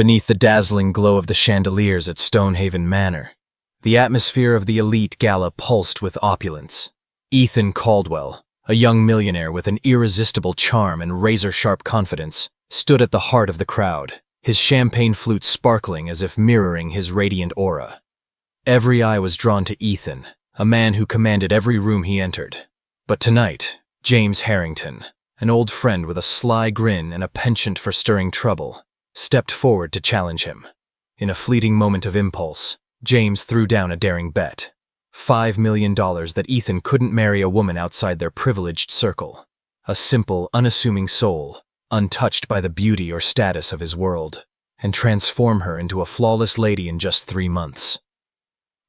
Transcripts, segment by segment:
beneath the dazzling glow of the chandeliers at Stonehaven Manor, the atmosphere of the elite gala pulsed with opulence. Ethan Caldwell, a young millionaire with an irresistible charm and razor-sharp confidence, stood at the heart of the crowd, his champagne flute sparkling as if mirroring his radiant aura. Every eye was drawn to Ethan, a man who commanded every room he entered. But tonight, James Harrington, an old friend with a sly grin and a penchant for stirring trouble, stepped forward to challenge him. In a fleeting moment of impulse, James threw down a daring bet. $5 million that Ethan couldn't marry a woman outside their privileged circle. A simple, unassuming soul, untouched by the beauty or status of his world, and transform her into a flawless lady in just 3 months.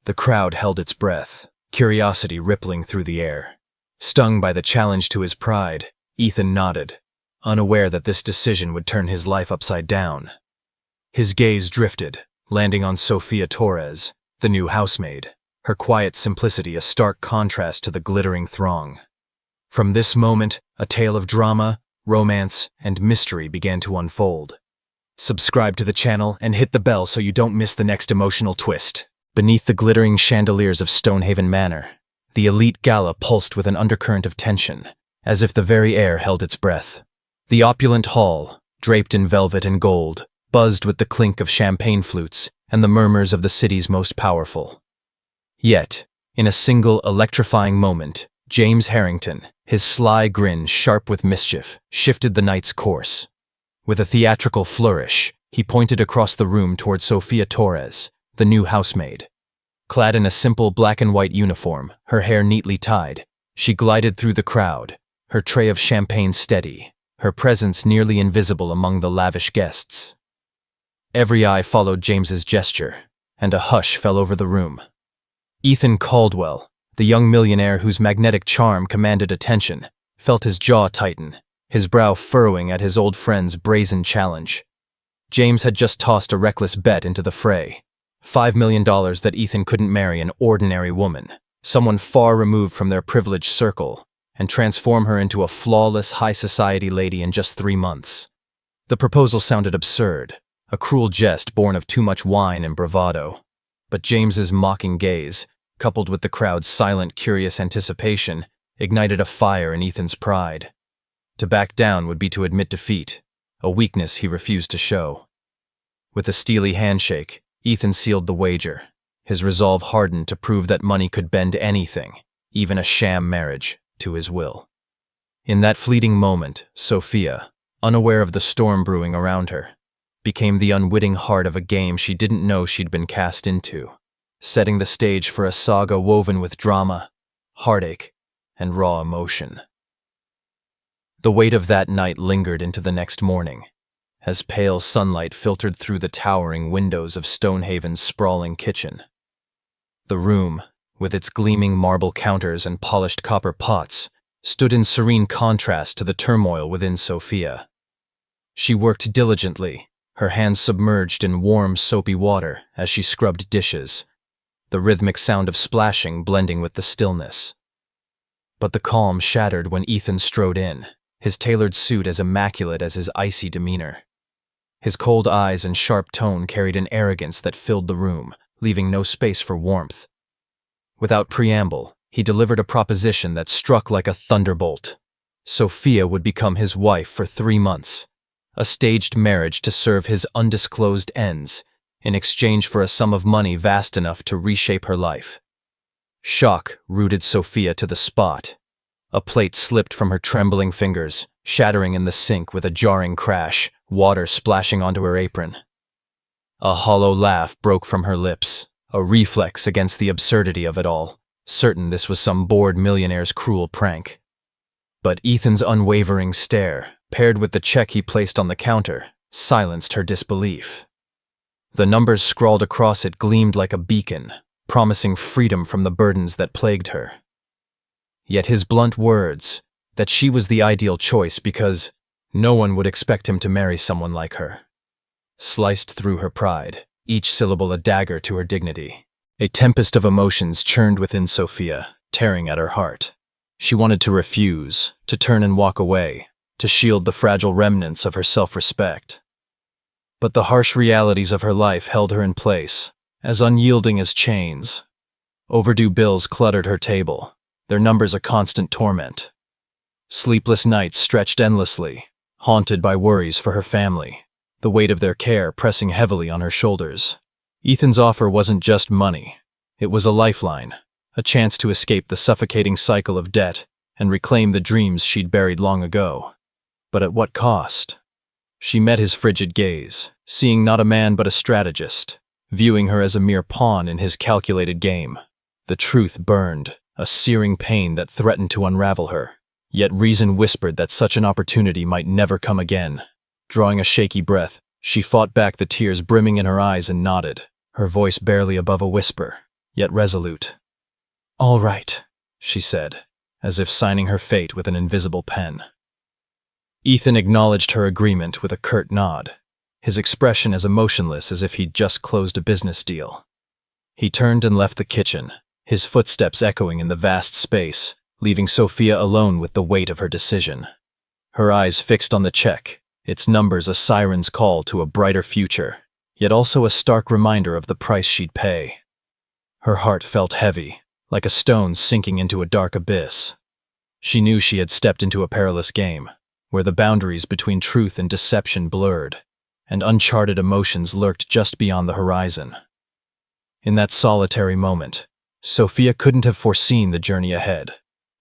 The crowd held its breath, curiosity rippling through the air. Stung by the challenge to his pride, Ethan nodded, unaware that this decision would turn his life upside down. His gaze drifted, landing on Sophia Torres, the new housemaid, her quiet simplicity a stark contrast to the glittering throng. From this moment, a tale of drama, romance, and mystery began to unfold. Subscribe to the channel and hit the bell so you don't miss the next emotional twist. Beneath the glittering chandeliers of Stonehaven Manor, the elite gala pulsed with an undercurrent of tension, as if the very air held its breath. The opulent hall, draped in velvet and gold, buzzed with the clink of champagne flutes and the murmurs of the city's most powerful. Yet, in a single electrifying moment, James Harrington, his sly grin sharp with mischief, shifted the night's course. With a theatrical flourish, he pointed across the room toward Sophia Torres, the new housemaid. Clad in a simple black and white uniform, her hair neatly tied, she glided through the crowd, her tray of champagne steady, her presence nearly invisible among the lavish guests. Every eye followed James's gesture, and a hush fell over the room. Ethan Caldwell, the young millionaire whose magnetic charm commanded attention, felt his jaw tighten, his brow furrowing at his old friend's brazen challenge. James had just tossed a reckless bet into the fray. $5 million that Ethan couldn't marry an ordinary woman, someone far removed from their privileged circle, and transform her into a flawless high-society lady in just 3 months. The proposal sounded absurd, a cruel jest born of too much wine and bravado. But James's mocking gaze, coupled with the crowd's silent, curious anticipation, ignited a fire in Ethan's pride. To back down would be to admit defeat, a weakness he refused to show. With a steely handshake, Ethan sealed the wager, his resolve hardened to prove that money could bend anything, even a sham marriage, to his will. In that fleeting moment, Sophia, unaware of the storm brewing around her, became the unwitting heart of a game she didn't know she'd been cast into, setting the stage for a saga woven with drama, heartache, and raw emotion. The weight of that night lingered into the next morning, as pale sunlight filtered through the towering windows of Stonehaven's sprawling kitchen. The room, with its gleaming marble counters and polished copper pots, stood in serene contrast to the turmoil within Sophia. She worked diligently, her hands submerged in warm, soapy water as she scrubbed dishes, the rhythmic sound of splashing blending with the stillness. But the calm shattered when Ethan strode in, his tailored suit as immaculate as his icy demeanor. His cold eyes and sharp tone carried an arrogance that filled the room, leaving no space for warmth. Without preamble, he delivered a proposition that struck like a thunderbolt. Sophia would become his wife for 3 months, a staged marriage to serve his undisclosed ends, in exchange for a sum of money vast enough to reshape her life. Shock rooted Sophia to the spot. A plate slipped from her trembling fingers, shattering in the sink with a jarring crash, water splashing onto her apron. A hollow laugh broke from her lips, a reflex against the absurdity of it all, certain this was some bored millionaire's cruel prank. But Ethan's unwavering stare, paired with the check he placed on the counter, silenced her disbelief. The numbers scrawled across it gleamed like a beacon, promising freedom from the burdens that plagued her. Yet his blunt words, that she was the ideal choice because no one would expect him to marry someone like her, sliced through her pride, each syllable a dagger to her dignity. A tempest of emotions churned within Sophia, tearing at her heart. She wanted to refuse, to turn and walk away, to shield the fragile remnants of her self-respect. But the harsh realities of her life held her in place, as unyielding as chains. Overdue bills cluttered her table, their numbers a constant torment. Sleepless nights stretched endlessly, haunted by worries for her family, the weight of their care pressing heavily on her shoulders. Ethan's offer wasn't just money. It was a lifeline, a chance to escape the suffocating cycle of debt and reclaim the dreams she'd buried long ago. But at what cost? She met his frigid gaze, seeing not a man but a strategist, viewing her as a mere pawn in his calculated game. The truth burned, a searing pain that threatened to unravel her. Yet reason whispered that such an opportunity might never come again. Drawing a shaky breath, she fought back the tears brimming in her eyes and nodded, her voice barely above a whisper, yet resolute. "All right," she said, as if signing her fate with an invisible pen. Ethan acknowledged her agreement with a curt nod, his expression as emotionless as if he'd just closed a business deal. He turned and left the kitchen, his footsteps echoing in the vast space, leaving Sophia alone with the weight of her decision. Her eyes fixed on the check, its numbers a siren's call to a brighter future, yet also a stark reminder of the price she'd pay. Her heart felt heavy, like a stone sinking into a dark abyss. She knew she had stepped into a perilous game, where the boundaries between truth and deception blurred, and uncharted emotions lurked just beyond the horizon. In that solitary moment, Sophia couldn't have foreseen the journey ahead,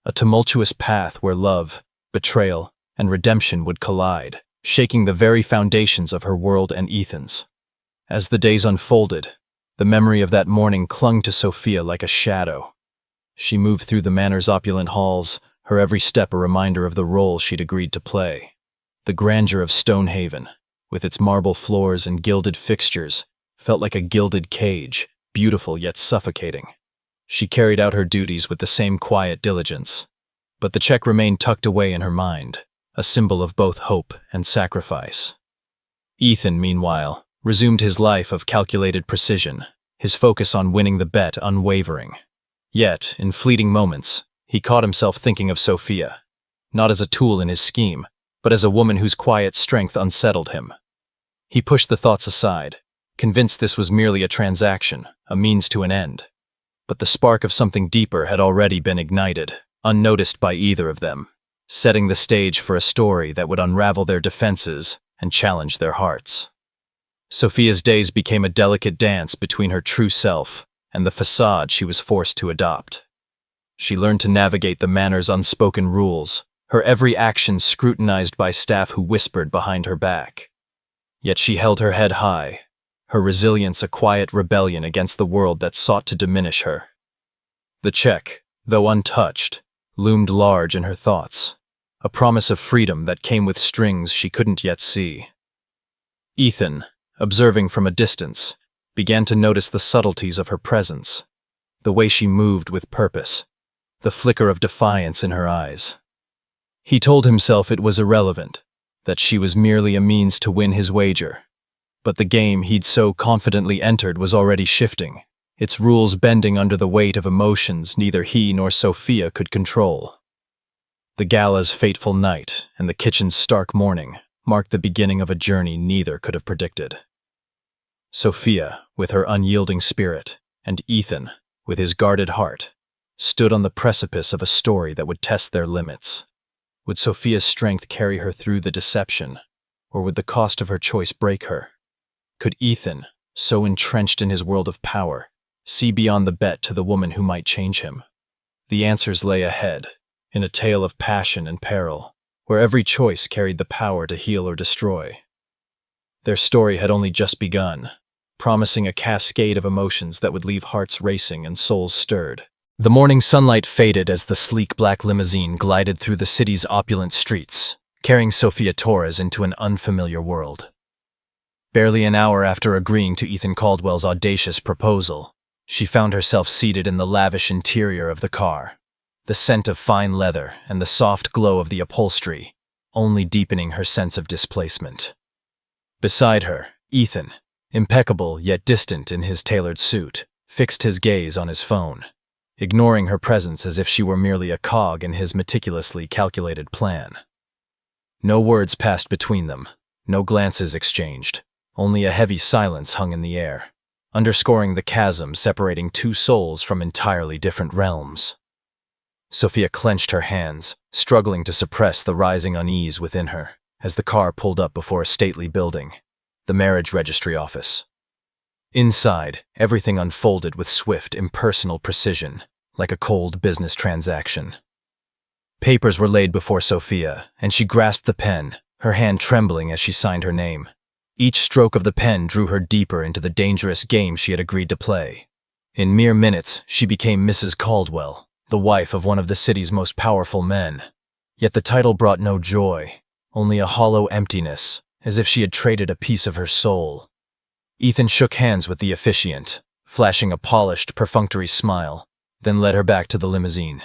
a tumultuous path where love, betrayal, and redemption would collide, shaking the very foundations of her world and Ethan's. As the days unfolded, the memory of that morning clung to Sophia like a shadow. She moved through the manor's opulent halls, her every step a reminder of the role she'd agreed to play. The grandeur of Stonehaven, with its marble floors and gilded fixtures, felt like a gilded cage, beautiful yet suffocating. She carried out her duties with the same quiet diligence, but the check remained tucked away in her mind, a symbol of both hope and sacrifice. Ethan, meanwhile, resumed his life of calculated precision, his focus on winning the bet unwavering. Yet, in fleeting moments, he caught himself thinking of Sophia, not as a tool in his scheme, but as a woman whose quiet strength unsettled him. He pushed the thoughts aside, convinced this was merely a transaction, a means to an end. But the spark of something deeper had already been ignited, unnoticed by either of them, setting the stage for a story that would unravel their defenses and challenge their hearts. Sophia's days became a delicate dance between her true self and the facade she was forced to adopt. She learned to navigate the manor's unspoken rules, her every action scrutinized by staff who whispered behind her back. Yet she held her head high, her resilience a quiet rebellion against the world that sought to diminish her. The check, though untouched, loomed large in her thoughts, a promise of freedom that came with strings she couldn't yet see. Ethan, observing from a distance, began to notice the subtleties of her presence, the way she moved with purpose, the flicker of defiance in her eyes. He told himself it was irrelevant, that she was merely a means to win his wager. But the game he'd so confidently entered was already shifting, its rules bending under the weight of emotions neither he nor Sophia could control. The gala's fateful night and the kitchen's stark morning marked the beginning of a journey neither could have predicted. Sophia, with her unyielding spirit, and Ethan, with his guarded heart, stood on the precipice of a story that would test their limits. Would Sophia's strength carry her through the deception, or would the cost of her choice break her? Could Ethan, so entrenched in his world of power, see beyond the bet to the woman who might change him? The answers lay ahead, in a tale of passion and peril, where every choice carried the power to heal or destroy. Their story had only just begun, promising a cascade of emotions that would leave hearts racing and souls stirred. The morning sunlight faded as the sleek black limousine glided through the city's opulent streets, carrying Sophia Torres into an unfamiliar world. Barely an hour after agreeing to Ethan Caldwell's audacious proposal, she found herself seated in the lavish interior of the car, the scent of fine leather and the soft glow of the upholstery only deepening her sense of displacement. Beside her, Ethan, impeccable yet distant in his tailored suit, fixed his gaze on his phone, ignoring her presence as if she were merely a cog in his meticulously calculated plan. No words passed between them, no glances exchanged, Only a heavy silence hung in the air, underscoring the chasm separating two souls from entirely different realms. Sophia clenched her hands, struggling to suppress the rising unease within her, as the car pulled up before a stately building, the marriage registry office. Inside, everything unfolded with swift, impersonal precision, like a cold business transaction. Papers were laid before Sophia, and she grasped the pen, her hand trembling as she signed her name. Each stroke of the pen drew her deeper into the dangerous game she had agreed to play. In mere minutes, she became Mrs. Caldwell, the wife of one of the city's most powerful men. Yet the title brought no joy, only a hollow emptiness, as if she had traded a piece of her soul. Ethan shook hands with the officiant, flashing a polished, perfunctory smile, then led her back to the limousine.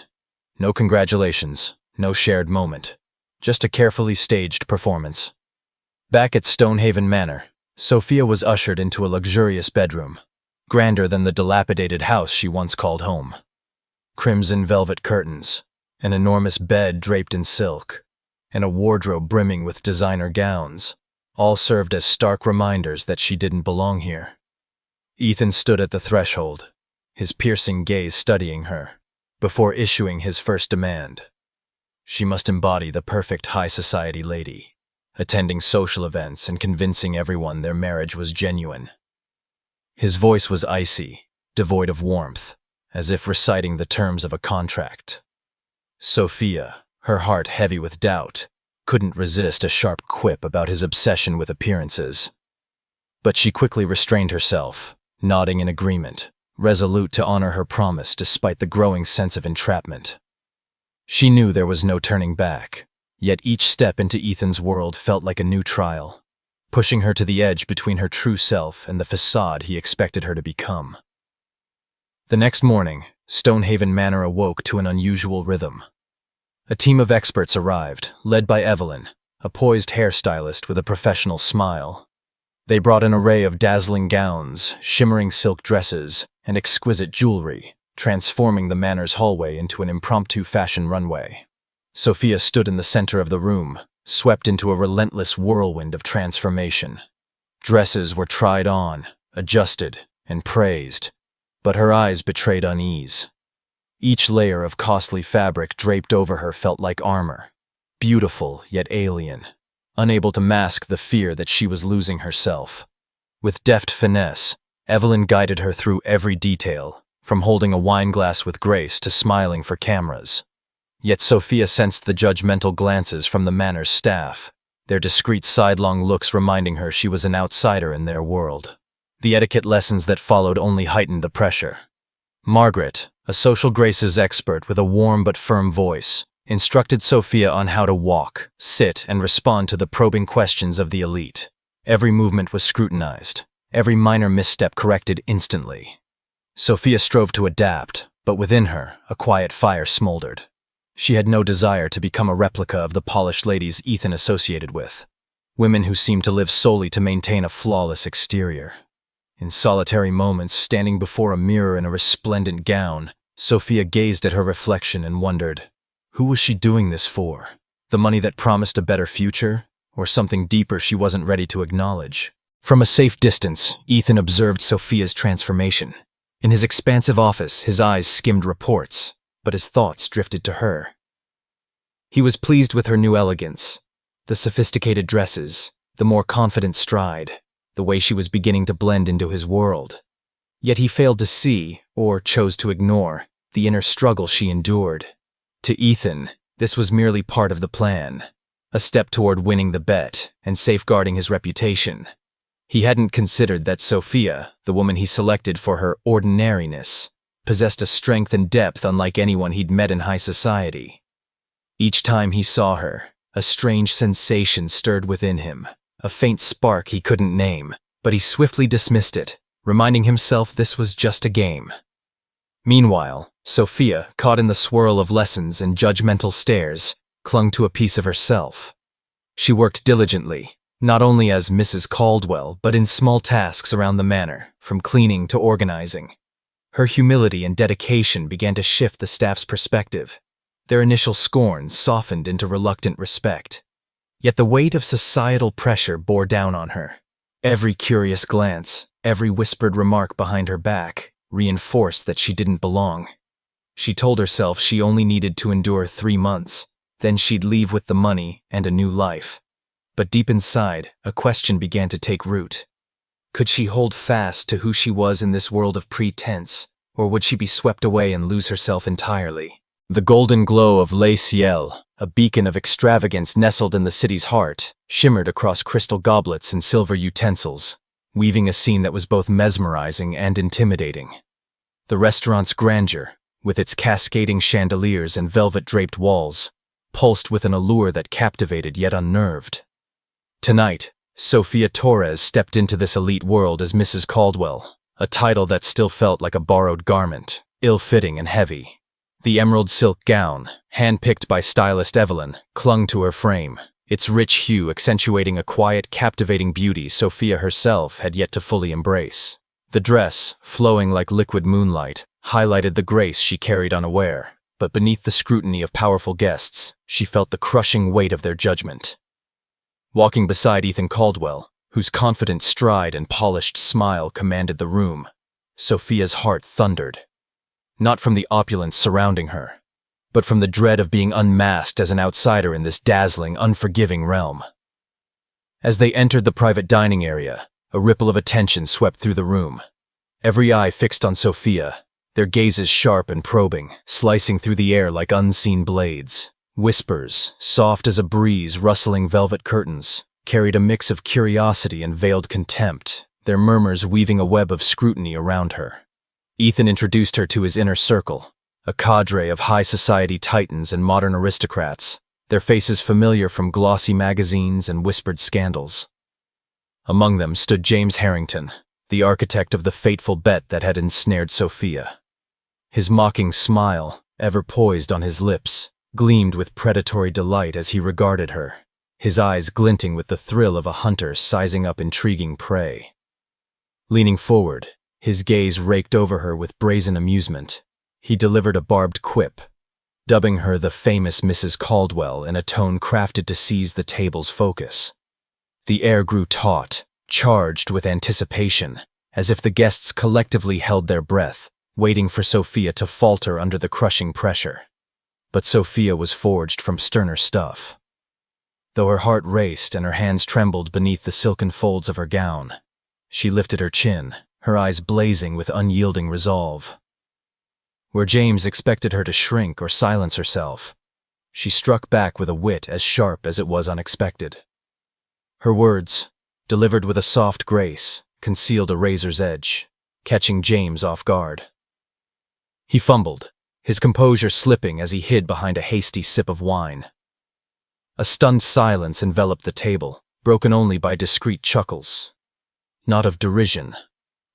No congratulations, no shared moment, just a carefully staged performance. Back at Stonehaven Manor, Sophia was ushered into a luxurious bedroom, grander than the dilapidated house she once called home. Crimson velvet curtains, an enormous bed draped in silk, and a wardrobe brimming with designer gowns, all served as stark reminders that she didn't belong here. Ethan stood at the threshold, his piercing gaze studying her, before issuing his first demand. She must embody the perfect high society lady, attending social events and convincing everyone their marriage was genuine. His voice was icy, devoid of warmth, as if reciting the terms of a contract. Sophia, her heart heavy with doubt, couldn't resist a sharp quip about his obsession with appearances. But she quickly restrained herself, nodding in agreement, resolute to honor her promise despite the growing sense of entrapment. She knew there was no turning back, yet each step into Ethan's world felt like a new trial, pushing her to the edge between her true self and the facade he expected her to become. The next morning, Stonehaven Manor awoke to an unusual rhythm. A team of experts arrived, led by Evelyn, a poised hairstylist with a professional smile. They brought an array of dazzling gowns, shimmering silk dresses, and exquisite jewelry, transforming the manor's hallway into an impromptu fashion runway. Sophia stood in the center of the room, swept into a relentless whirlwind of transformation. Dresses were tried on, adjusted, and praised, but her eyes betrayed unease. Each layer of costly fabric draped over her felt like armor, beautiful yet alien, unable to mask the fear that she was losing herself. With deft finesse, Evelyn guided her through every detail, from holding a wine glass with grace to smiling for cameras. Yet Sophia sensed the judgmental glances from the manor's staff, their discreet sidelong looks reminding her she was an outsider in their world. The etiquette lessons that followed only heightened the pressure. Margaret, a social graces expert with a warm but firm voice, instructed Sophia on how to walk, sit, and respond to the probing questions of the elite. Every movement was scrutinized, every minor misstep corrected instantly. Sophia strove to adapt, but within her, a quiet fire smoldered. She had no desire to become a replica of the polished ladies Ethan associated with, women who seemed to live solely to maintain a flawless exterior. In solitary moments, standing before a mirror in a resplendent gown, Sophia gazed at her reflection and wondered, who was she doing this for? The money that promised a better future, or something deeper she wasn't ready to acknowledge? From a safe distance, Ethan observed Sophia's transformation. In his expansive office, his eyes skimmed reports, but his thoughts drifted to her. He was pleased with her new elegance, the sophisticated dresses, the more confident stride, the way she was beginning to blend into his world. Yet he failed to see, or chose to ignore, the inner struggle she endured. To Ethan, this was merely part of the plan, a step toward winning the bet and safeguarding his reputation. He hadn't considered that Sophia, the woman he selected for her ordinariness, possessed a strength and depth unlike anyone he'd met in high society. Each time he saw her, a strange sensation stirred within him, a faint spark he couldn't name, but he swiftly dismissed it, reminding himself this was just a game. Meanwhile, Sophia, caught in the swirl of lessons and judgmental stares, clung to a piece of herself. She worked diligently, not only as Mrs. Caldwell, but in small tasks around the manor, from cleaning to organizing. Her humility and dedication began to shift the staff's perspective. Their initial scorn softened into reluctant respect. Yet the weight of societal pressure bore down on her. Every curious glance, every whispered remark behind her back, reinforced that she didn't belong. She told herself she only needed to endure 3 months, then she'd leave with the money and a new life. But deep inside, a question began to take root. Could she hold fast to who she was in this world of pretense, or would she be swept away and lose herself entirely? The golden glow of Le Ciel, a beacon of extravagance nestled in the city's heart, shimmered across crystal goblets and silver utensils, weaving a scene that was both mesmerizing and intimidating. The restaurant's grandeur, with its cascading chandeliers and velvet-draped walls, pulsed with an allure that captivated yet unnerved. Tonight, Sophia Torres stepped into this elite world as Mrs. Caldwell, a title that still felt like a borrowed garment, ill-fitting and heavy. The emerald silk gown, hand-picked by stylist Evelyn, clung to her frame, its rich hue accentuating a quiet, captivating beauty Sophia herself had yet to fully embrace. The dress, flowing like liquid moonlight, highlighted the grace she carried unaware, but beneath the scrutiny of powerful guests, she felt the crushing weight of their judgment. Walking beside Ethan Caldwell, whose confident stride and polished smile commanded the room, Sophia's heart thundered. Not from the opulence surrounding her, but from the dread of being unmasked as an outsider in this dazzling, unforgiving realm. As they entered the private dining area, a ripple of attention swept through the room. Every eye fixed on Sophia, their gazes sharp and probing, slicing through the air like unseen blades. Whispers, soft as a breeze rustling velvet curtains, carried a mix of curiosity and veiled contempt, their murmurs weaving a web of scrutiny around her. Ethan introduced her to his inner circle, a cadre of high society titans and modern aristocrats, their faces familiar from glossy magazines and whispered scandals. Among them stood James Harrington, the architect of the fateful bet that had ensnared Sophia. His mocking smile, ever poised on his lips, gleamed with predatory delight as he regarded her, his eyes glinting with the thrill of a hunter sizing up intriguing prey. Leaning forward, his gaze raked over her with brazen amusement, he delivered a barbed quip, dubbing her the famous Mrs. Caldwell in a tone crafted to seize the table's focus. The air grew taut, charged with anticipation, as if the guests collectively held their breath, waiting for Sophia to falter under the crushing pressure. But Sophia was forged from sterner stuff. Though her heart raced and her hands trembled beneath the silken folds of her gown, she lifted her chin, her eyes blazing with unyielding resolve. Where James expected her to shrink or silence herself, she struck back with a wit as sharp as it was unexpected. Her words, delivered with a soft grace, concealed a razor's edge, catching James off guard. He fumbled, his composure slipping as he hid behind a hasty sip of wine. A stunned silence enveloped the table, broken only by discreet chuckles. Not of derision,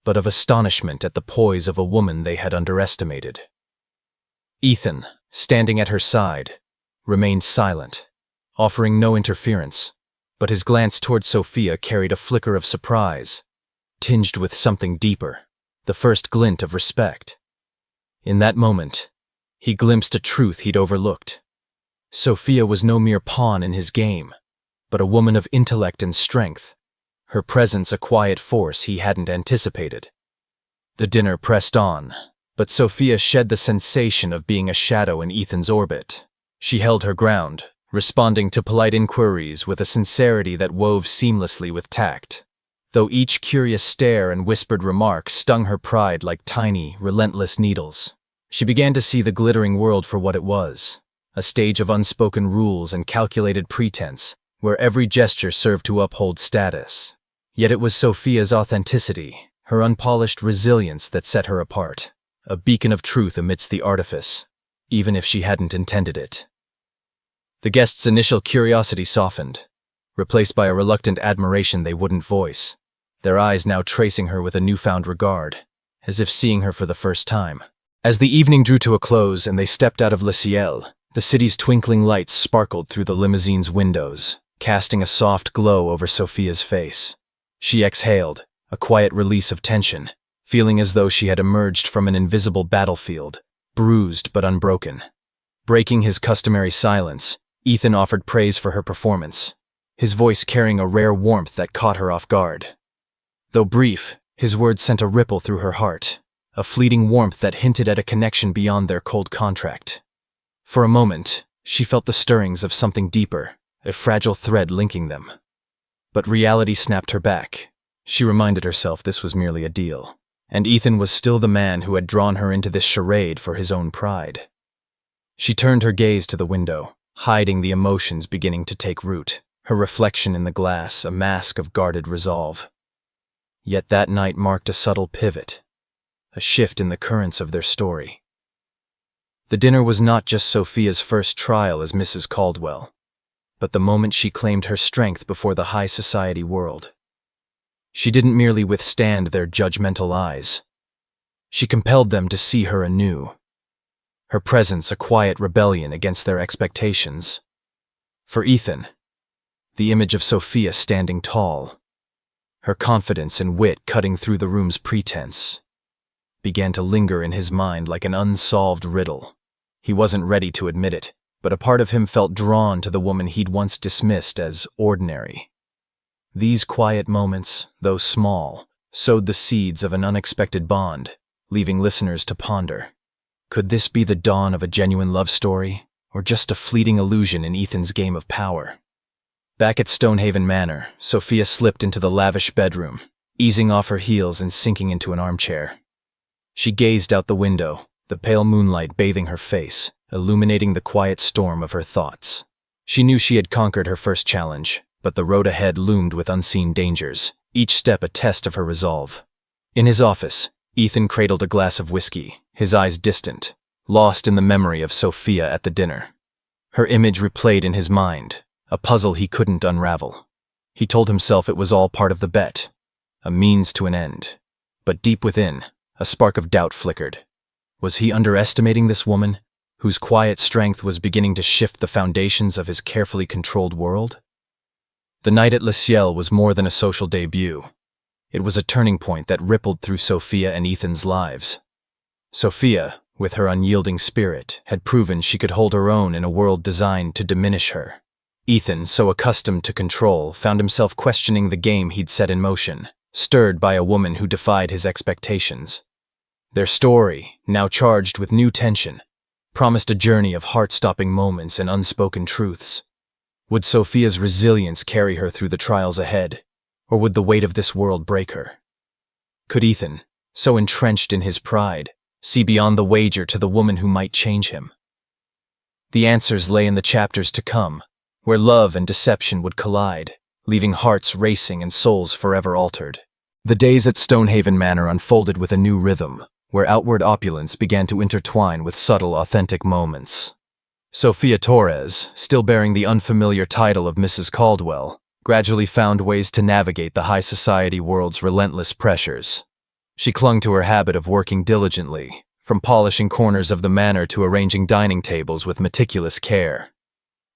but of astonishment at the poise of a woman they had underestimated. Ethan, standing at her side, remained silent, offering no interference, but his glance toward Sophia carried a flicker of surprise, tinged with something deeper, the first glint of respect. In that moment, he glimpsed a truth he'd overlooked. Sophia was no mere pawn in his game, but a woman of intellect and strength, her presence a quiet force he hadn't anticipated. The dinner pressed on, but Sophia shed the sensation of being a shadow in Ethan's orbit. She held her ground, responding to polite inquiries with a sincerity that wove seamlessly with tact, though each curious stare and whispered remark stung her pride like tiny, relentless needles. She began to see the glittering world for what it was, a stage of unspoken rules and calculated pretense, where every gesture served to uphold status. Yet it was Sophia's authenticity, her unpolished resilience that set her apart, a beacon of truth amidst the artifice, even if she hadn't intended it. The guests' initial curiosity softened, replaced by a reluctant admiration they wouldn't voice, their eyes now tracing her with a newfound regard, as if seeing her for the first time. As the evening drew to a close and they stepped out of Le Ciel, the city's twinkling lights sparkled through the limousine's windows, casting a soft glow over Sophia's face. She exhaled, a quiet release of tension, feeling as though she had emerged from an invisible battlefield, bruised but unbroken. Breaking his customary silence, Ethan offered praise for her performance, his voice carrying a rare warmth that caught her off guard. Though brief, his words sent a ripple through her heart, a fleeting warmth that hinted at a connection beyond their cold contract. For a moment, she felt the stirrings of something deeper, a fragile thread linking them. But reality snapped her back. She reminded herself this was merely a deal, and Ethan was still the man who had drawn her into this charade for his own pride. She turned her gaze to the window, hiding the emotions beginning to take root, her reflection in the glass a mask of guarded resolve. Yet that night marked a subtle pivot, a shift in the currents of their story. The dinner was not just Sophia's first trial as Mrs. Caldwell, but the moment she claimed her strength before the high society world. She didn't merely withstand their judgmental eyes. She compelled them to see her anew. Her presence a quiet rebellion against their expectations. For Ethan, the image of Sophia standing tall, her confidence and wit cutting through the room's pretense, began to linger in his mind like an unsolved riddle. He wasn't ready to admit it, but a part of him felt drawn to the woman he'd once dismissed as ordinary. These quiet moments, though small, sowed the seeds of an unexpected bond, leaving listeners to ponder. Could this be the dawn of a genuine love story, or just a fleeting illusion in Ethan's game of power? Back at Stonehaven Manor, Sophia slipped into the lavish bedroom, easing off her heels and sinking into an armchair. She gazed out the window, the pale moonlight bathing her face, illuminating the quiet storm of her thoughts. She knew she had conquered her first challenge, but the road ahead loomed with unseen dangers, each step a test of her resolve. In his office, Ethan cradled a glass of whiskey, his eyes distant, lost in the memory of Sophia at the dinner. Her image replayed in his mind, a puzzle he couldn't unravel. He told himself it was all part of the bet, a means to an end. But deep within, a spark of doubt flickered. Was he underestimating this woman, whose quiet strength was beginning to shift the foundations of his carefully controlled world? The night at Le Ciel was more than a social debut. It was a turning point that rippled through Sophia and Ethan's lives. Sophia, with her unyielding spirit, had proven she could hold her own in a world designed to diminish her. Ethan, so accustomed to control, found himself questioning the game he'd set in motion, stirred by a woman who defied his expectations. Their story, now charged with new tension, promised a journey of heart-stopping moments and unspoken truths. Would Sophia's resilience carry her through the trials ahead, or would the weight of this world break her? Could Ethan, so entrenched in his pride, see beyond the wager to the woman who might change him? The answers lay in the chapters to come, where love and deception would collide, leaving hearts racing and souls forever altered. The days at Stonehaven Manor unfolded with a new rhythm, where outward opulence began to intertwine with subtle, authentic moments. Sophia Torres, still bearing the unfamiliar title of Mrs. Caldwell, gradually found ways to navigate the high society world's relentless pressures. She clung to her habit of working diligently, from polishing corners of the manor to arranging dining tables with meticulous care.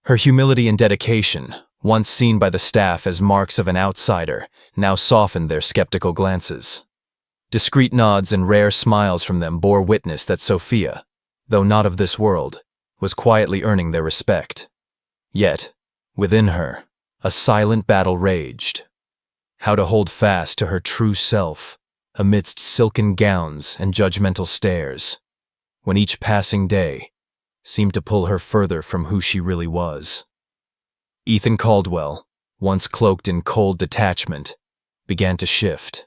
Her humility and dedication, once seen by the staff as marks of an outsider, now softened their skeptical glances. Discreet nods and rare smiles from them bore witness that Sophia, though not of this world, was quietly earning their respect. Yet, within her, a silent battle raged. How to hold fast to her true self, amidst silken gowns and judgmental stares, when each passing day seemed to pull her further from who she really was. Ethan Caldwell, once cloaked in cold detachment, began to shift.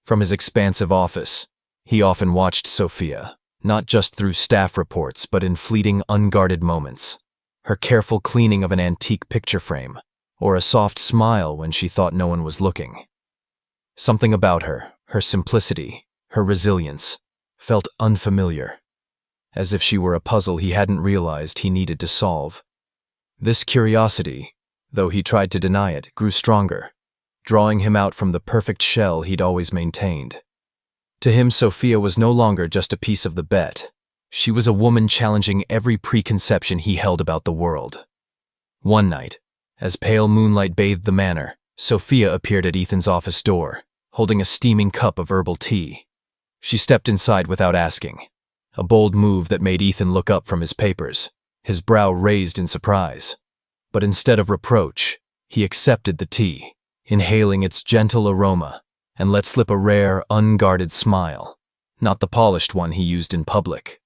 From his expansive office, he often watched Sophia, not just through staff reports but in fleeting, unguarded moments. Her careful cleaning of an antique picture frame, or a soft smile when she thought no one was looking. Something about her, her simplicity, her resilience, felt unfamiliar, as if she were a puzzle he hadn't realized he needed to solve. This curiosity, though he tried to deny it, grew stronger, drawing him out from the perfect shell he'd always maintained. To him, Sophia was no longer just a piece of the bet. She was a woman challenging every preconception he held about the world. One night, as pale moonlight bathed the manor, Sophia appeared at Ethan's office door, holding a steaming cup of herbal tea. She stepped inside without asking, a bold move that made Ethan look up from his papers, his brow raised in surprise. But instead of reproach, he accepted the tea, inhaling its gentle aroma, and let slip a rare, unguarded smile, not the polished one he used in public.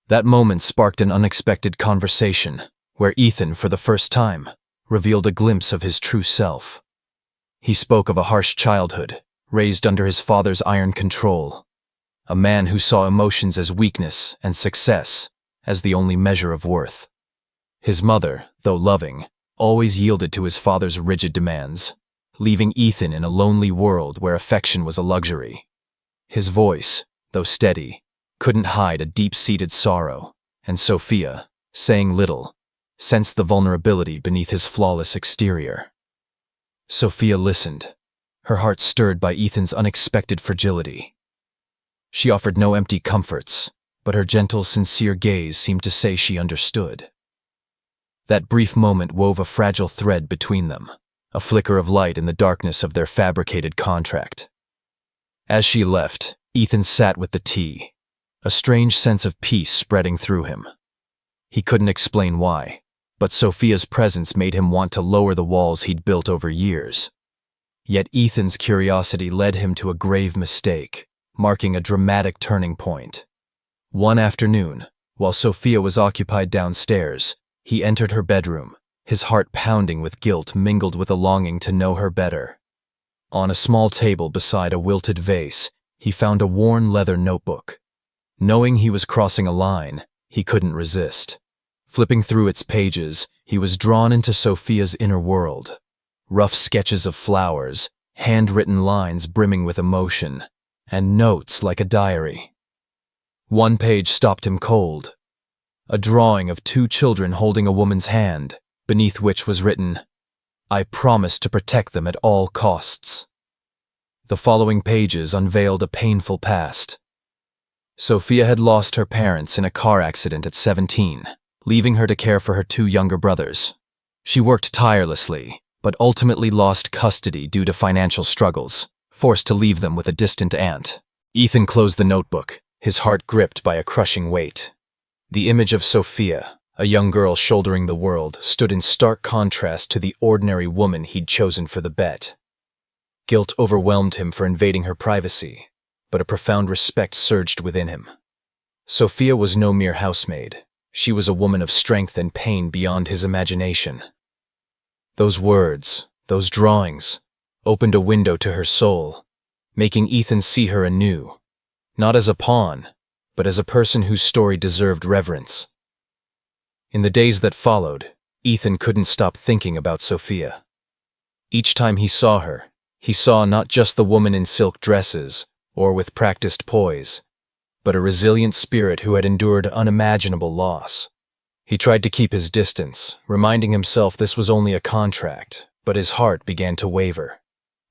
That moment sparked an unexpected conversation, where Ethan, for the first time, revealed a glimpse of his true self. He spoke of a harsh childhood, raised under his father's iron control, a man who saw emotions as weakness and success as the only measure of worth. His mother, though loving, always yielded to his father's rigid demands, leaving Ethan in a lonely world where affection was a luxury. His voice, though steady, couldn't hide a deep-seated sorrow, and Sophia, saying little, sensed the vulnerability beneath his flawless exterior. Sophia listened, her heart stirred by Ethan's unexpected fragility. She offered no empty comforts, but her gentle, sincere gaze seemed to say she understood. That brief moment wove a fragile thread between them, a flicker of light in the darkness of their fabricated contract. As she left, Ethan sat with the tea, a strange sense of peace spreading through him. He couldn't explain why, but Sophia's presence made him want to lower the walls he'd built over years. Yet Ethan's curiosity led him to a grave mistake, marking a dramatic turning point. One afternoon, while Sophia was occupied downstairs, he entered her bedroom, his heart pounding with guilt mingled with a longing to know her better. On a small table beside a wilted vase, he found a worn leather notebook. Knowing he was crossing a line, he couldn't resist. Flipping through its pages, he was drawn into Sophia's inner world. Rough sketches of flowers, handwritten lines brimming with emotion, and notes like a diary. One page stopped him cold. A drawing of two children holding a woman's hand, beneath which was written, "I promise to protect them at all costs." The following pages unveiled a painful past. Sophia had lost her parents in a car accident at 17, leaving her to care for her two younger brothers. She worked tirelessly, but ultimately lost custody due to financial struggles, forced to leave them with a distant aunt. Ethan closed the notebook, his heart gripped by a crushing weight. The image of Sophia, a young girl shouldering the world, stood in stark contrast to the ordinary woman he'd chosen for the bet. Guilt overwhelmed him for invading her privacy, but a profound respect surged within him. Sophia was no mere housemaid. She was a woman of strength and pain beyond his imagination. Those words, those drawings, opened a window to her soul, making Ethan see her anew, not as a pawn, but as a person whose story deserved reverence. In the days that followed, Ethan couldn't stop thinking about Sophia. Each time he saw her, he saw not just the woman in silk dresses or with practiced poise, but a resilient spirit who had endured unimaginable loss. He tried to keep his distance, reminding himself this was only a contract, but his heart began to waver.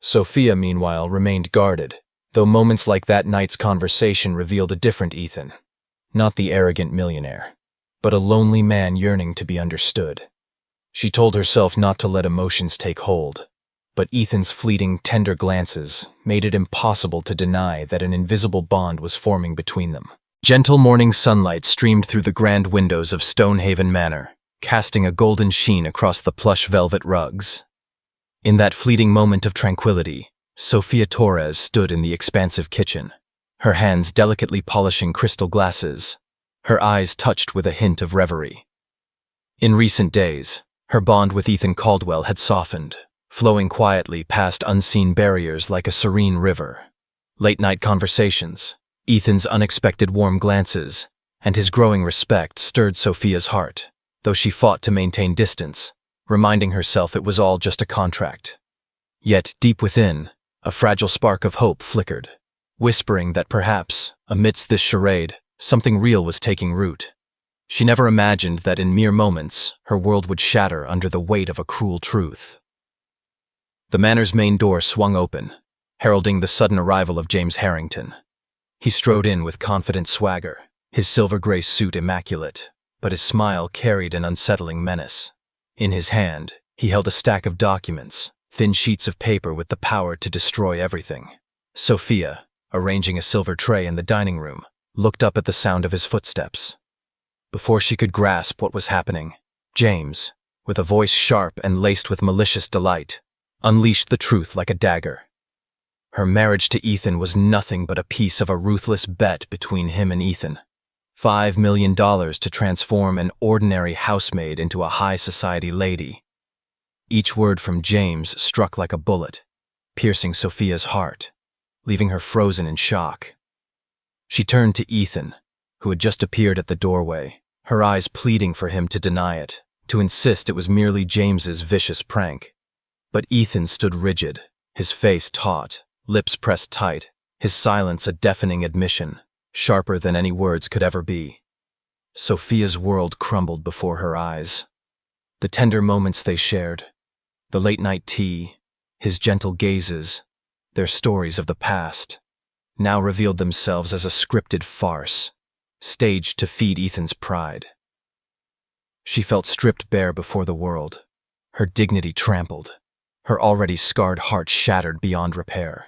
Sophia, meanwhile, remained guarded, though moments like that night's conversation revealed a different Ethan. Not the arrogant millionaire, but a lonely man yearning to be understood. She told herself not to let emotions take hold, but Ethan's fleeting, tender glances made it impossible to deny that an invisible bond was forming between them. Gentle morning sunlight streamed through the grand windows of Stonehaven Manor, casting a golden sheen across the plush velvet rugs. In that fleeting moment of tranquility, Sophia Torres stood in the expansive kitchen, her hands delicately polishing crystal glasses, her eyes touched with a hint of reverie. In recent days, her bond with Ethan Caldwell had softened, flowing quietly past unseen barriers like a serene river. Late-night conversations, Ethan's unexpected warm glances, and his growing respect stirred Sophia's heart, though she fought to maintain distance, reminding herself it was all just a contract. Yet, deep within, a fragile spark of hope flickered, whispering that perhaps, amidst this charade, something real was taking root. She never imagined that in mere moments, her world would shatter under the weight of a cruel truth. The manor's main door swung open, heralding the sudden arrival of James Harrington. He strode in with confident swagger, his silver-gray suit immaculate, but his smile carried an unsettling menace. In his hand, he held a stack of documents, thin sheets of paper with the power to destroy everything. Sophia, arranging a silver tray in the dining room, looked up at the sound of his footsteps. Before she could grasp what was happening, James, with a voice sharp and laced with malicious delight, unleashed the truth like a dagger. Her marriage to Ethan was nothing but a piece of a ruthless bet between him and Ethan. $5 million to transform an ordinary housemaid into a high society lady. Each word from James struck like a bullet, piercing Sophia's heart, leaving her frozen in shock. She turned to Ethan, who had just appeared at the doorway, her eyes pleading for him to deny it, to insist it was merely James's vicious prank. But Ethan stood rigid, his face taut, lips pressed tight, his silence a deafening admission, sharper than any words could ever be. Sophia's world crumbled before her eyes. The tender moments they shared, the late-night tea, his gentle gazes, their stories of the past, now revealed themselves as a scripted farce, staged to feed Ethan's pride. She felt stripped bare before the world, her dignity trampled, her already scarred heart shattered beyond repair.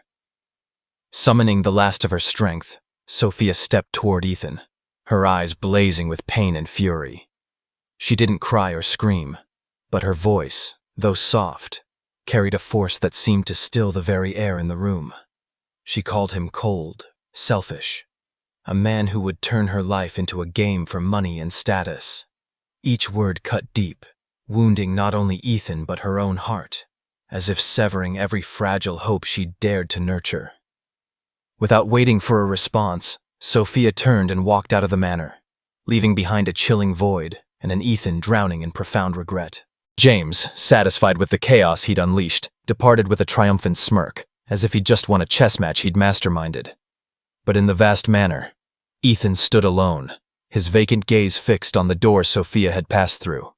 Summoning the last of her strength, Sophia stepped toward Ethan, her eyes blazing with pain and fury. She didn't cry or scream, but her voice, though soft, carried a force that seemed to still the very air in the room. She called him cold, selfish, a man who would turn her life into a game for money and status. Each word cut deep, wounding not only Ethan but her own heart, as if severing every fragile hope she'd dared to nurture. Without waiting for a response, Sophia turned and walked out of the manor, leaving behind a chilling void and an Ethan drowning in profound regret. James, satisfied with the chaos he'd unleashed, departed with a triumphant smirk, as if he'd just won a chess match he'd masterminded. But in the vast manor, Ethan stood alone, his vacant gaze fixed on the door Sophia had passed through.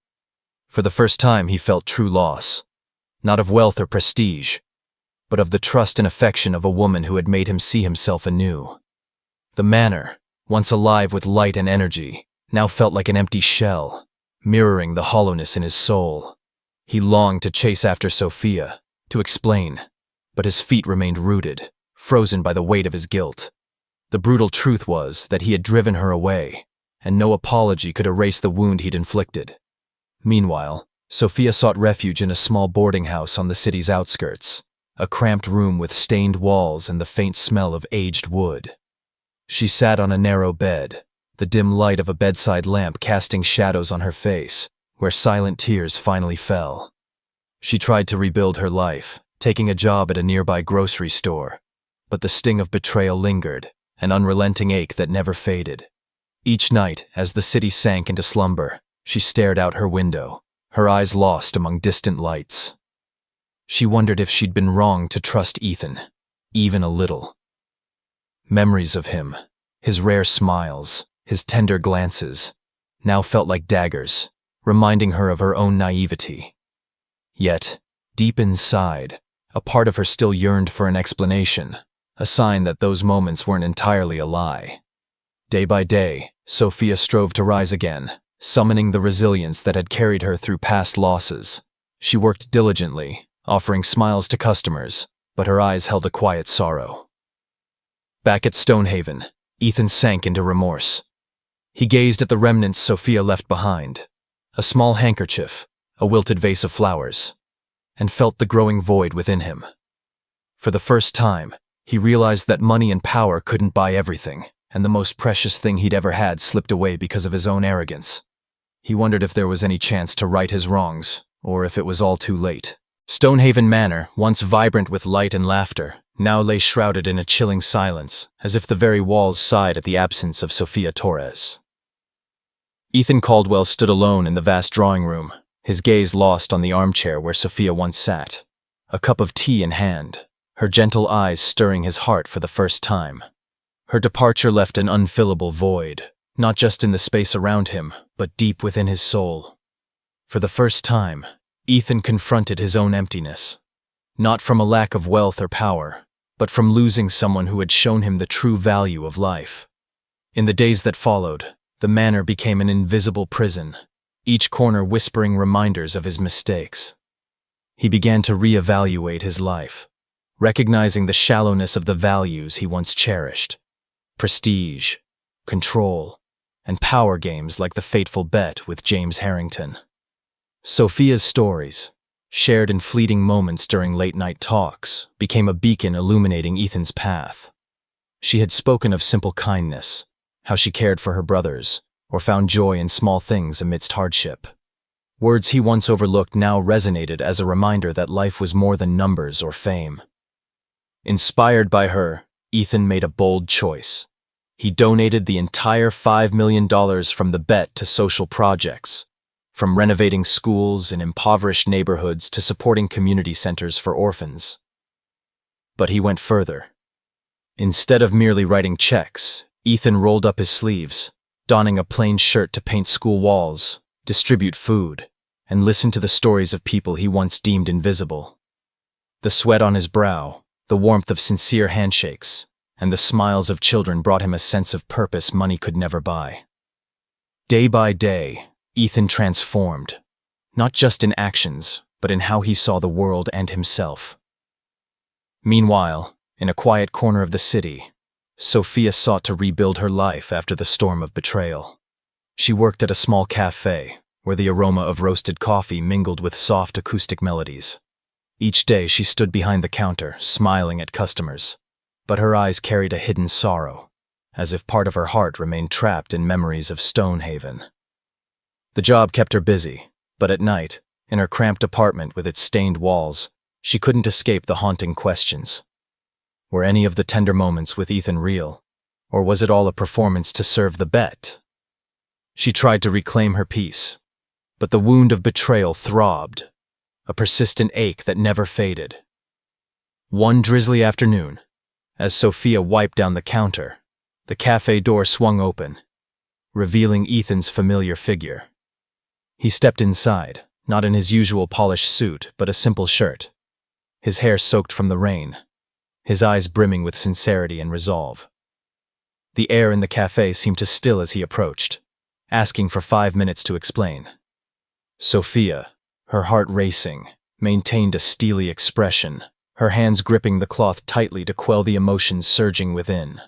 For the first time he felt true loss, not of wealth or prestige, but of the trust and affection of a woman who had made him see himself anew. The manor, once alive with light and energy, now felt like an empty shell, mirroring the hollowness in his soul. He longed to chase after Sophia, to explain, but his feet remained rooted, frozen by the weight of his guilt. The brutal truth was that he had driven her away, and no apology could erase the wound he'd inflicted. Meanwhile, Sophia sought refuge in a small boarding house on the city's outskirts, a cramped room with stained walls and the faint smell of aged wood. She sat on a narrow bed, the dim light of a bedside lamp casting shadows on her face, where silent tears finally fell. She tried to rebuild her life, taking a job at a nearby grocery store, but the sting of betrayal lingered, an unrelenting ache that never faded. Each night, as the city sank into slumber, she stared out her window, her eyes lost among distant lights. She wondered if she'd been wrong to trust Ethan, even a little. Memories of him, his rare smiles, his tender glances, now felt like daggers, reminding her of her own naivety. Yet, deep inside, a part of her still yearned for an explanation, a sign that those moments weren't entirely a lie. Day by day, Sophia strove to rise again, summoning the resilience that had carried her through past losses. She worked diligently, offering smiles to customers, but her eyes held a quiet sorrow. Back at Stonehaven, Ethan sank into remorse. He gazed at the remnants Sophia left behind, a small handkerchief, a wilted vase of flowers, and felt the growing void within him. For the first time, he realized that money and power couldn't buy everything, and the most precious thing he'd ever had slipped away because of his own arrogance. He wondered if there was any chance to right his wrongs, or if it was all too late. Stonehaven Manor, once vibrant with light and laughter, now lay shrouded in a chilling silence, as if the very walls sighed at the absence of Sophia Torres. Ethan Caldwell stood alone in the vast drawing room, his gaze lost on the armchair where Sophia once sat, a cup of tea in hand, her gentle eyes stirring his heart for the first time. Her departure left an unfillable void, not just in the space around him, but deep within his soul. For the first time, Ethan confronted his own emptiness, not from a lack of wealth or power, but from losing someone who had shown him the true value of life. In the days that followed, the manor became an invisible prison, each corner whispering reminders of his mistakes. He began to reevaluate his life, recognizing the shallowness of the values he once cherished: prestige, control, and power games like the fateful bet with James Harrington. Sophia's stories, shared in fleeting moments during late-night talks, became a beacon illuminating Ethan's path. She had spoken of simple kindness, how she cared for her brothers, or found joy in small things amidst hardship. Words he once overlooked now resonated as a reminder that life was more than numbers or fame. Inspired by her, Ethan made a bold choice. He donated the entire $5 million from the bet to social projects, from renovating schools in impoverished neighborhoods to supporting community centers for orphans. But he went further. Instead of merely writing checks, Ethan rolled up his sleeves, donning a plain shirt to paint school walls, distribute food, and listen to the stories of people he once deemed invisible. The sweat on his brow, the warmth of sincere handshakes, and the smiles of children brought him a sense of purpose money could never buy. Day by day, Ethan transformed, not just in actions, but in how he saw the world and himself. Meanwhile, in a quiet corner of the city, Sophia sought to rebuild her life after the storm of betrayal. She worked at a small cafe, where the aroma of roasted coffee mingled with soft acoustic melodies. Each day she stood behind the counter, smiling at customers, but her eyes carried a hidden sorrow, as if part of her heart remained trapped in memories of Stonehaven. The job kept her busy, but at night, in her cramped apartment with its stained walls, she couldn't escape the haunting questions. Were any of the tender moments with Ethan real, or was it all a performance to serve the bet? She tried to reclaim her peace, but the wound of betrayal throbbed, a persistent ache that never faded. One drizzly afternoon, as Sophia wiped down the counter, the cafe door swung open, revealing Ethan's familiar figure. He stepped inside, not in his usual polished suit, but a simple shirt, his hair soaked from the rain, his eyes brimming with sincerity and resolve. The air in the cafe seemed to still as he approached, asking for 5 minutes to explain. Sophia, her heart racing, maintained a steely expression, her hands gripping the cloth tightly to quell the emotions surging within.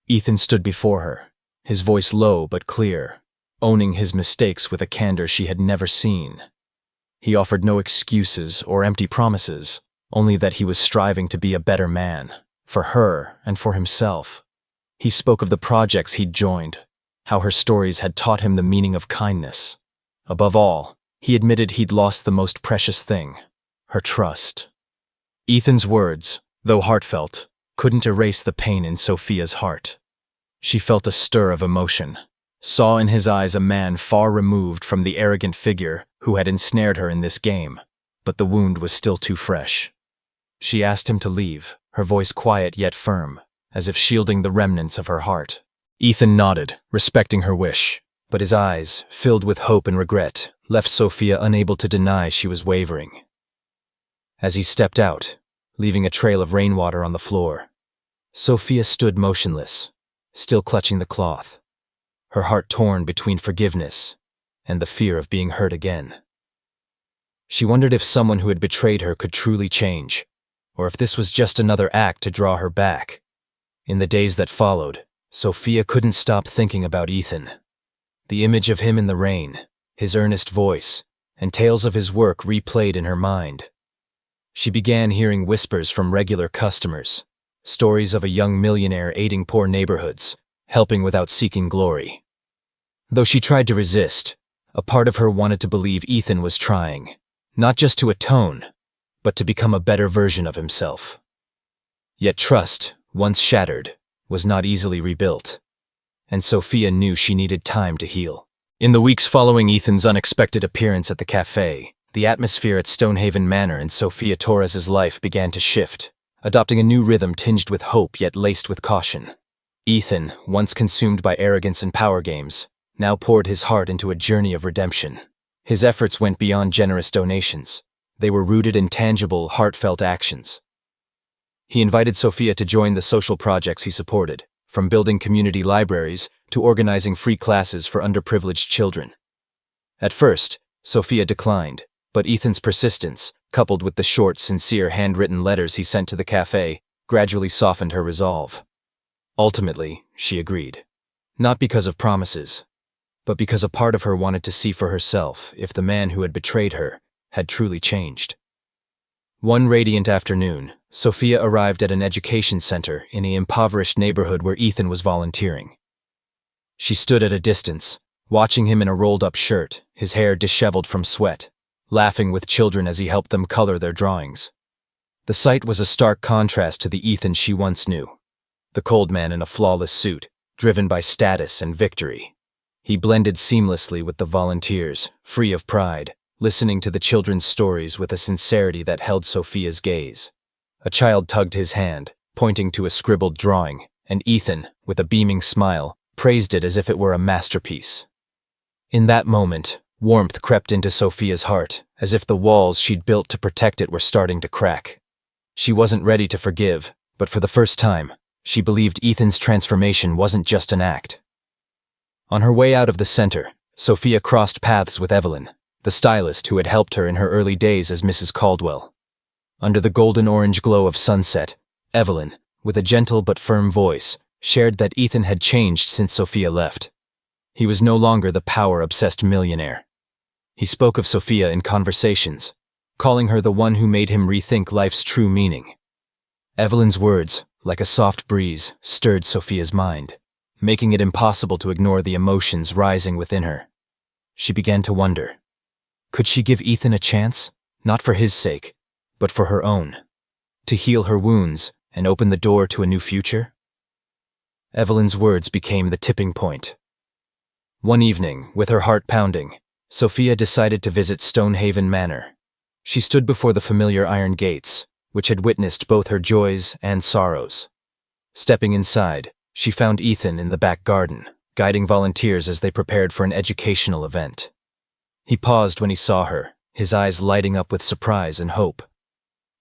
Ethan stood before her, his voice low but clear, owning his mistakes with a candor she had never seen. He offered no excuses or empty promises, only that he was striving to be a better man, for her and for himself. He spoke of the projects he'd joined, how her stories had taught him the meaning of kindness. Above all, he admitted he'd lost the most precious thing, her trust. Ethan's words, though heartfelt, couldn't erase the pain in Sophia's heart. She felt a stir of emotion, saw in his eyes a man far removed from the arrogant figure who had ensnared her in this game, but the wound was still too fresh. She asked him to leave, her voice quiet yet firm, as if shielding the remnants of her heart. Ethan nodded, respecting her wish, but his eyes, filled with hope and regret, left Sophia unable to deny she was wavering. As he stepped out, leaving a trail of rainwater on the floor, Sophia stood motionless, still clutching the cloth, her heart torn between forgiveness and the fear of being hurt again. She wondered if someone who had betrayed her could truly change, or if this was just another act to draw her back. In the days that followed, Sophia couldn't stop thinking about Ethan. The image of him in the rain, his earnest voice, and tales of his work replayed in her mind. She began hearing whispers from regular customers, stories of a young millionaire aiding poor neighborhoods, helping without seeking glory. Though she tried to resist, a part of her wanted to believe Ethan was trying, not just to atone, but to become a better version of himself. Yet trust, once shattered, was not easily rebuilt, and Sophia knew she needed time to heal. In the weeks following Ethan's unexpected appearance at the cafe, the atmosphere at Stonehaven Manor and Sophia Torres's life began to shift, adopting a new rhythm tinged with hope yet laced with caution. Ethan, once consumed by arrogance and power games, now poured his heart into a journey of redemption. His efforts went beyond generous donations. They were rooted in tangible, heartfelt actions. He invited Sophia to join the social projects he supported, from building community libraries to organizing free classes for underprivileged children. At first, Sophia declined, but Ethan's persistence, coupled with the short, sincere handwritten letters he sent to the cafe, gradually softened her resolve. Ultimately, she agreed. Not because of promises, but because a part of her wanted to see for herself if the man who had betrayed her had truly changed. One radiant afternoon, Sophia arrived at an education center in the impoverished neighborhood where Ethan was volunteering. She stood at a distance, watching him in a rolled-up shirt, his hair disheveled from sweat, laughing with children as he helped them color their drawings. The sight was a stark contrast to the Ethan she once knew, the cold man in a flawless suit, driven by status and victory. He blended seamlessly with the volunteers, free of pride, listening to the children's stories with a sincerity that held Sophia's gaze. A child tugged his hand, pointing to a scribbled drawing, and Ethan, with a beaming smile, praised it as if it were a masterpiece. In that moment, warmth crept into Sophia's heart, as if the walls she'd built to protect it were starting to crack. She wasn't ready to forgive, but for the first time, she believed Ethan's transformation wasn't just an act. On her way out of the center, Sophia crossed paths with Evelyn, the stylist who had helped her in her early days as Mrs. Caldwell. Under the golden-orange glow of sunset, Evelyn, with a gentle but firm voice, shared that Ethan had changed since Sophia left. He was no longer the power-obsessed millionaire. He spoke of Sophia in conversations, calling her the one who made him rethink life's true meaning. Evelyn's words, like a soft breeze, stirred Sophia's mind, making it impossible to ignore the emotions rising within her. She began to wonder, could she give Ethan a chance, not for his sake, but for her own, to heal her wounds and open the door to a new future? Evelyn's words became the tipping point. One evening, with her heart pounding, Sophia decided to visit Stonehaven Manor. She stood before the familiar iron gates, which had witnessed both her joys and sorrows. Stepping inside, she found Ethan in the back garden, guiding volunteers as they prepared for an educational event. He paused when he saw her, his eyes lighting up with surprise and hope.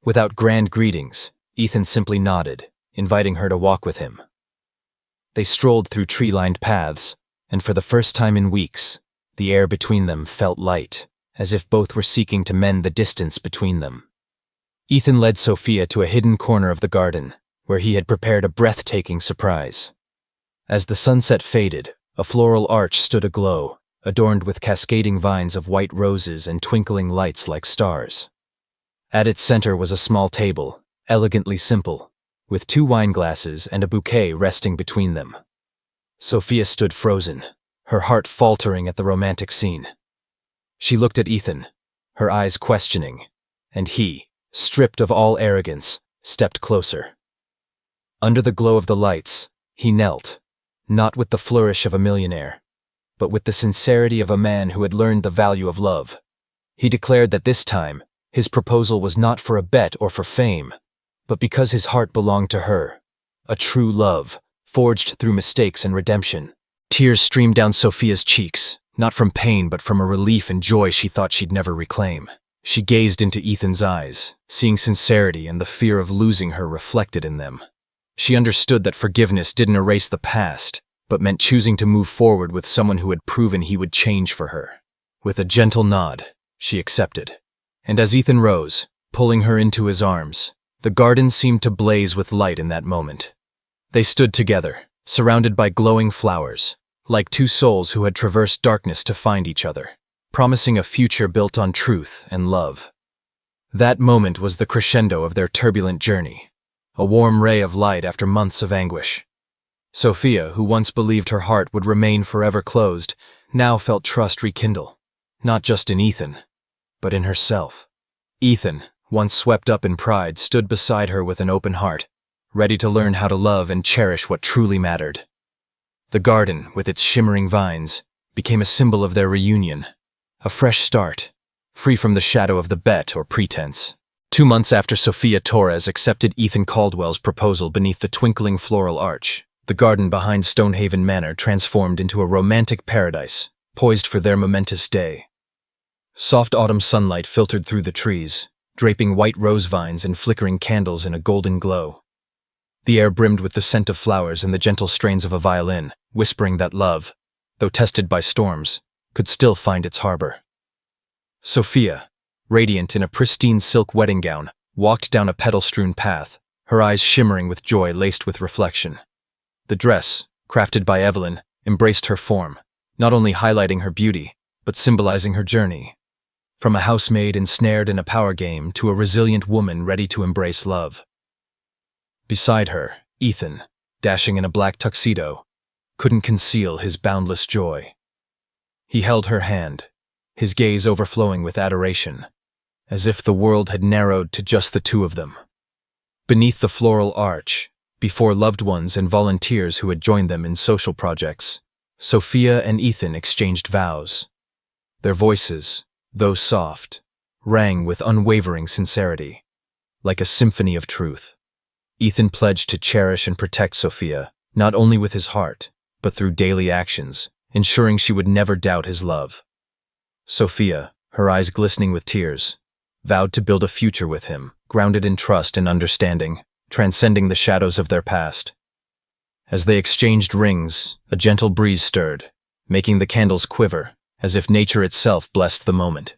Without grand greetings, Ethan simply nodded, inviting her to walk with him. They strolled through tree-lined paths, and for the first time in weeks, the air between them felt light, as if both were seeking to mend the distance between them. Ethan led Sophia to a hidden corner of the garden, where he had prepared a breathtaking surprise. As the sunset faded, a floral arch stood aglow, adorned with cascading vines of white roses and twinkling lights like stars. At its center was a small table, elegantly simple, with 2 wine glasses and a bouquet resting between them. Sophia stood frozen, her heart faltering at the romantic scene. She looked at Ethan, her eyes questioning, and he, stripped of all arrogance, stepped closer. Under the glow of the lights, he knelt, not with the flourish of a millionaire, but with the sincerity of a man who had learned the value of love. He declared that this time, his proposal was not for a bet or for fame, but because his heart belonged to her, a true love, forged through mistakes and redemption. Tears streamed down Sophia's cheeks, not from pain but from a relief and joy she thought she'd never reclaim. She gazed into Ethan's eyes, seeing sincerity and the fear of losing her reflected in them. She understood that forgiveness didn't erase the past, but meant choosing to move forward with someone who had proven he would change for her. With a gentle nod, she accepted. And as Ethan rose, pulling her into his arms, the garden seemed to blaze with light in that moment. They stood together, surrounded by glowing flowers, like 2 souls who had traversed darkness to find each other, promising a future built on truth and love. That moment was the crescendo of their turbulent journey, a warm ray of light after months of anguish. Sophia, who once believed her heart would remain forever closed, now felt trust rekindle, not just in Ethan, but in herself. Ethan, once swept up in pride, stood beside her with an open heart, ready to learn how to love and cherish what truly mattered. The garden, with its shimmering vines, became a symbol of their reunion, a fresh start, free from the shadow of the bet or pretense. 2 months after Sophia Torres accepted Ethan Caldwell's proposal beneath the twinkling floral arch, the garden behind Stonehaven Manor transformed into a romantic paradise, poised for their momentous day. Soft autumn sunlight filtered through the trees, draping white rose vines and flickering candles in a golden glow. The air brimmed with the scent of flowers and the gentle strains of a violin, whispering that love, though tested by storms, could still find its harbor. Sophia, radiant in a pristine silk wedding gown, walked down a petal-strewn path, her eyes shimmering with joy laced with reflection. The dress, crafted by Evelyn, embraced her form, not only highlighting her beauty, but symbolizing her journey. From a housemaid ensnared in a power game to a resilient woman ready to embrace love. Beside her, Ethan, dashing in a black tuxedo, couldn't conceal his boundless joy. He held her hand, his gaze overflowing with adoration, as if the world had narrowed to just the two of them. Beneath the floral arch, before loved ones and volunteers who had joined them in social projects, Sophia and Ethan exchanged vows. Their voices, though soft, rang with unwavering sincerity, like a symphony of truth. Ethan pledged to cherish and protect Sophia, not only with his heart, but through daily actions, ensuring she would never doubt his love. Sophia, her eyes glistening with tears, vowed to build a future with him, grounded in trust and understanding, transcending the shadows of their past. As they exchanged rings, a gentle breeze stirred, making the candles quiver, as if nature itself blessed the moment.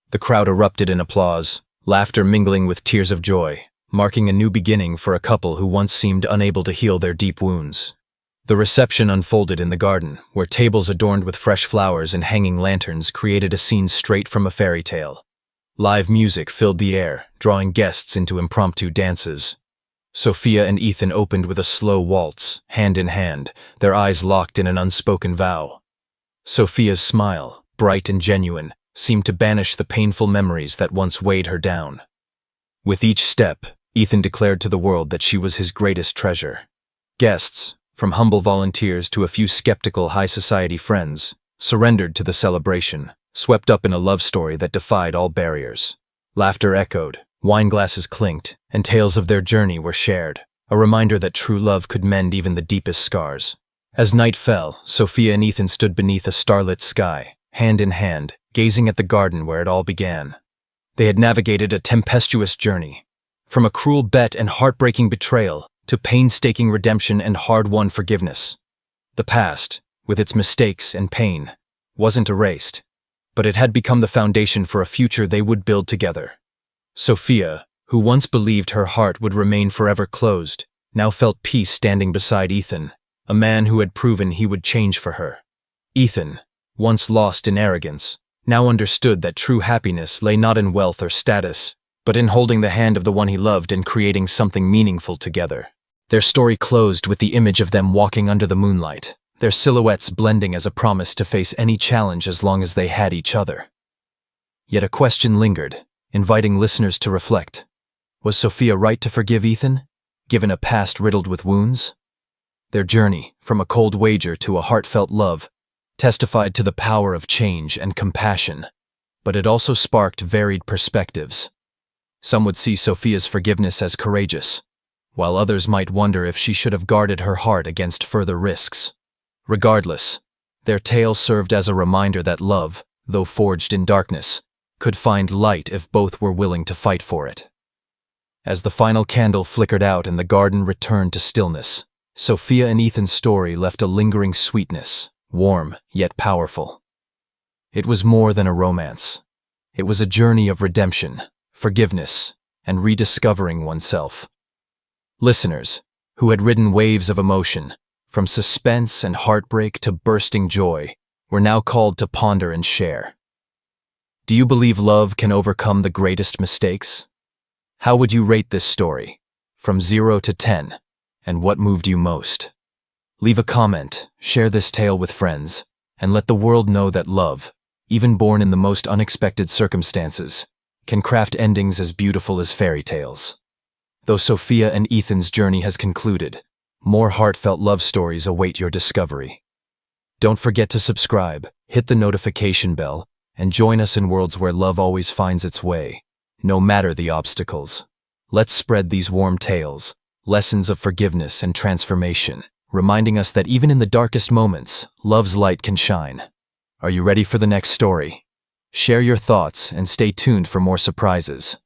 The crowd erupted in applause, laughter mingling with tears of joy, marking a new beginning for a couple who once seemed unable to heal their deep wounds. The reception unfolded in the garden, where tables adorned with fresh flowers and hanging lanterns created a scene straight from a fairy tale. Live music filled the air, drawing guests into impromptu dances. Sophia and Ethan opened with a slow waltz, hand in hand, their eyes locked in an unspoken vow. Sophia's smile, bright and genuine, seemed to banish the painful memories that once weighed her down. With each step, Ethan declared to the world that she was his greatest treasure. Guests, from humble volunteers to a few skeptical high society friends, surrendered to the celebration, swept up in a love story that defied all barriers. Laughter echoed, wine glasses clinked, and tales of their journey were shared, a reminder that true love could mend even the deepest scars. As night fell, Sophia and Ethan stood beneath a starlit sky, hand in hand, gazing at the garden where it all began. They had navigated a tempestuous journey, from a cruel bet and heartbreaking betrayal to painstaking redemption and hard-won forgiveness. The past, with its mistakes and pain, wasn't erased, but it had become the foundation for a future they would build together. Sophia, who once believed her heart would remain forever closed, now felt peace standing beside Ethan, a man who had proven he would change for her. Ethan, once lost in arrogance, now understood that true happiness lay not in wealth or status, but in holding the hand of the one he loved and creating something meaningful together. Their story closed with the image of them walking under the moonlight, their silhouettes blending as a promise to face any challenge as long as they had each other. Yet a question lingered, inviting listeners to reflect. Was Sophia right to forgive Ethan, given a past riddled with wounds? Their journey, from a cold wager to a heartfelt love, testified to the power of change and compassion, but it also sparked varied perspectives. Some would see Sophia's forgiveness as courageous, while others might wonder if she should have guarded her heart against further risks. Regardless, their tale served as a reminder that love, though forged in darkness, could find light if both were willing to fight for it. As the final candle flickered out and the garden returned to stillness, Sophia and Ethan's story left a lingering sweetness, warm yet powerful. It was more than a romance. It was a journey of redemption, forgiveness, and rediscovering oneself. Listeners, who had ridden waves of emotion, from suspense and heartbreak to bursting joy, were now called to ponder and share. Do you believe love can overcome the greatest mistakes? How would you rate this story, from 0 to 10, and what moved you most? Leave a comment, share this tale with friends, and let the world know that love, even born in the most unexpected circumstances, can craft endings as beautiful as fairy tales. Though Sophia and Ethan's journey has concluded, more heartfelt love stories await your discovery. Don't forget to subscribe, hit the notification bell, and join us in worlds where love always finds its way, no matter the obstacles. Let's spread these warm tales, lessons of forgiveness and transformation, reminding us that even in the darkest moments, love's light can shine. Are you ready for the next story? Share your thoughts and stay tuned for more surprises.